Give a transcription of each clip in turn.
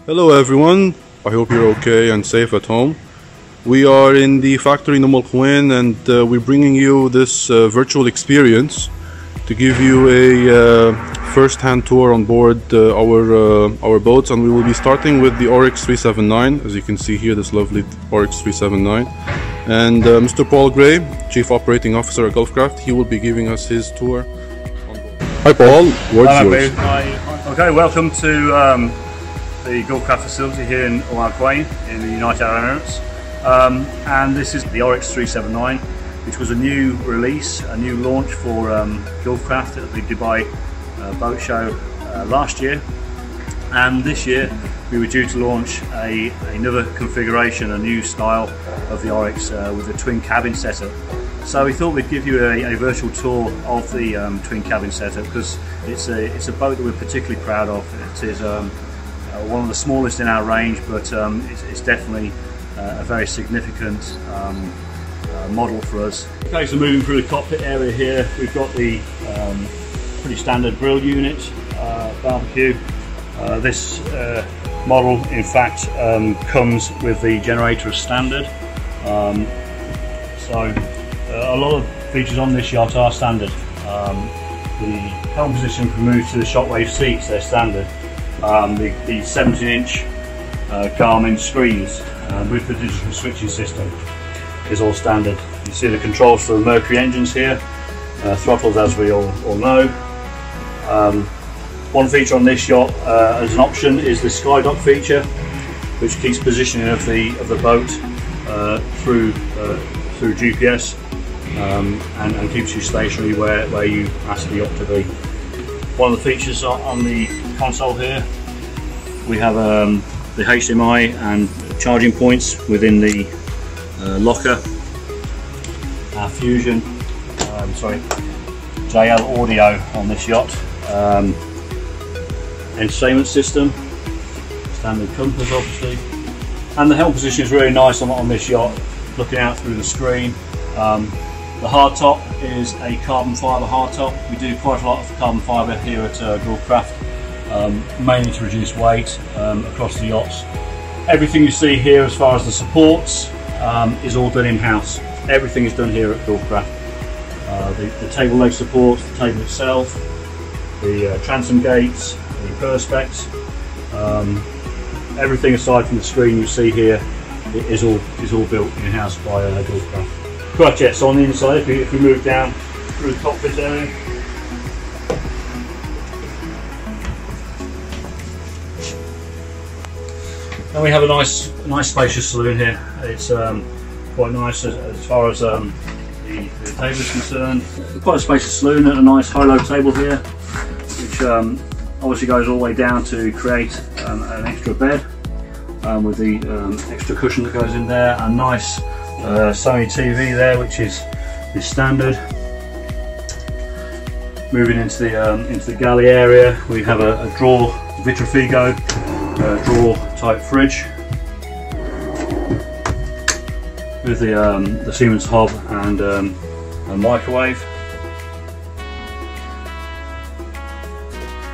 Hello everyone, I hope you're okay and safe at home. We are in the factory in Umm and we're bringing you this virtual experience to give you a first-hand tour on board our boats, and we will be starting with the Oryx 379. As you can see here, this lovely Oryx 379, and Mr. Paul Gray, Chief Operating Officer at Gulfcraft, he will be giving us his tour on board. Hi Paul, word's yours. Okay, welcome to the Gulfcraft facility here in Oryx in the United Arab Emirates, and this is the Oryx 379, which was a new release, a new launch for Gulfcraft at the Dubai boat show last year. And this year we were due to launch another configuration, a new style of the Oryx with a twin cabin setup. So we thought we'd give you a virtual tour of the twin cabin setup, because it's a boat that we're particularly proud of. It is one of the smallest in our range, but it's definitely a very significant model for us. Okay, so moving through the cockpit area here, we've got the pretty standard grill unit, barbecue. This model in fact comes with the generator as standard, so a lot of features on this yacht are standard. The helm position can move to the shockwave seats, they're standard. The 17-inch Garmin screens with the digital switching system is all standard. You see the controls for the Mercury engines here, throttles as we all know. One feature on this yacht as an option is the Skydock feature, which keeps positioning of the boat through GPS and keeps you stationary where you ask the yacht to be. One of the features on the console here, we have the HDMI and charging points within the locker. Our Fusion, JL audio on this yacht. Entertainment system, standard compass obviously, and the helm position is really nice on this yacht, looking out through the screen. The hardtop is a carbon fibre hardtop. We do quite a lot of carbon fibre here at Gulfcraft, mainly to reduce weight across the yachts. Everything you see here as far as the supports is all done in-house. Everything is done here at Gulfcraft. The table leg support, the table itself, the transom gates, the perspex, everything aside from the screen you see here is all built in-house by Gulfcraft. Right, yeah, so on the inside, if we move down through the cockpit area, and we have a nice spacious saloon here. It's quite nice as far as the table is concerned. Quite a spacious saloon and a nice high-low table here, which obviously goes all the way down to create an extra bed with the extra cushion that goes in there. A nice Sony TV there, which is standard. Moving into the galley area, we have a drawer Vitrafigo drawer type fridge with the Siemens hob and a microwave.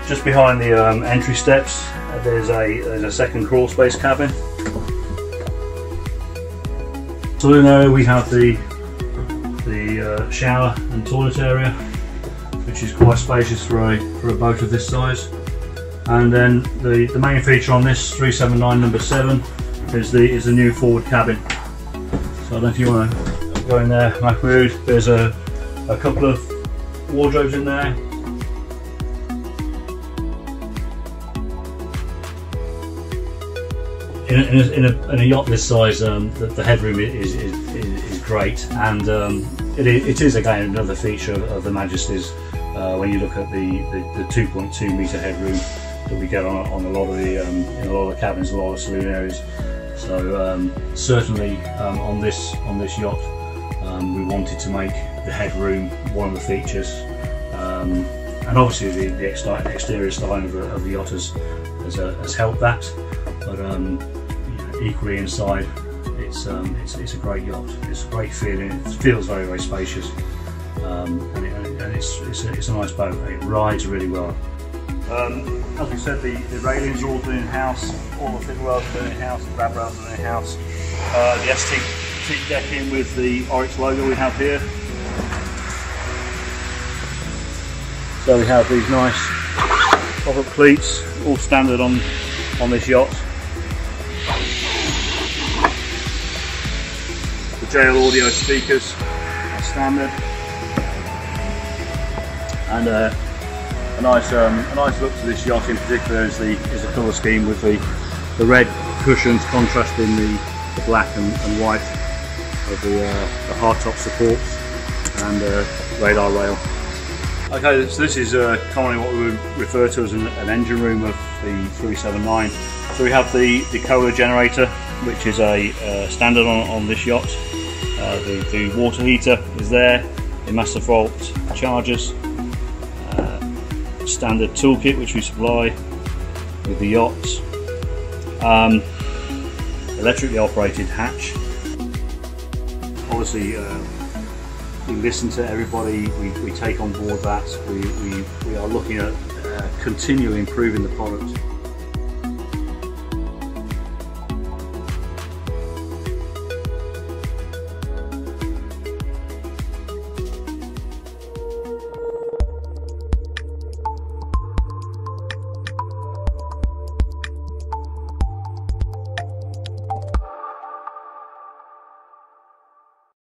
Just behind the entry steps, there's a second crawl space cabin. Saloon area, we have the shower and toilet area, which is quite spacious for a boat of this size. And then the main feature on this 379 number 7 is the new forward cabin. So I don't know if you want to go in there, Mahmoud. There's a couple of wardrobes in there. In a yacht this size, the headroom is great, and it is again another feature of the Majesty's when you look at the 2.2 metre headroom that we get on a lot of the in a lot of the cabins, a lot of saloon areas. So certainly on this yacht, we wanted to make the headroom one of the features, and obviously the exterior styling of the yacht has helped that. But equally inside, it's a great yacht. It's a great feeling. It feels very, very spacious, and it's a nice boat. It rides really well. As we said, the railings are all done in-house, all the fiddle rails are done in-house, the grab rails are done in-house. The ST decking with the Oryx logo we have here. So we have these nice pop-up cleats, all standard on this yacht. The JL audio speakers are standard, and a nice look to this yacht in particular is the colour scheme with the red cushions contrasting the black and white of the hardtop supports and radar rail. Okay, so this is commonly what we would refer to as an engine room of the 379. So we have the Kohler generator, which is a standard on this yacht. The water heater is there, the Master Vault chargers, standard toolkit which we supply with the yacht, electrically operated hatch. Obviously, we listen to everybody, we take on board that, we are looking at continually improving the product.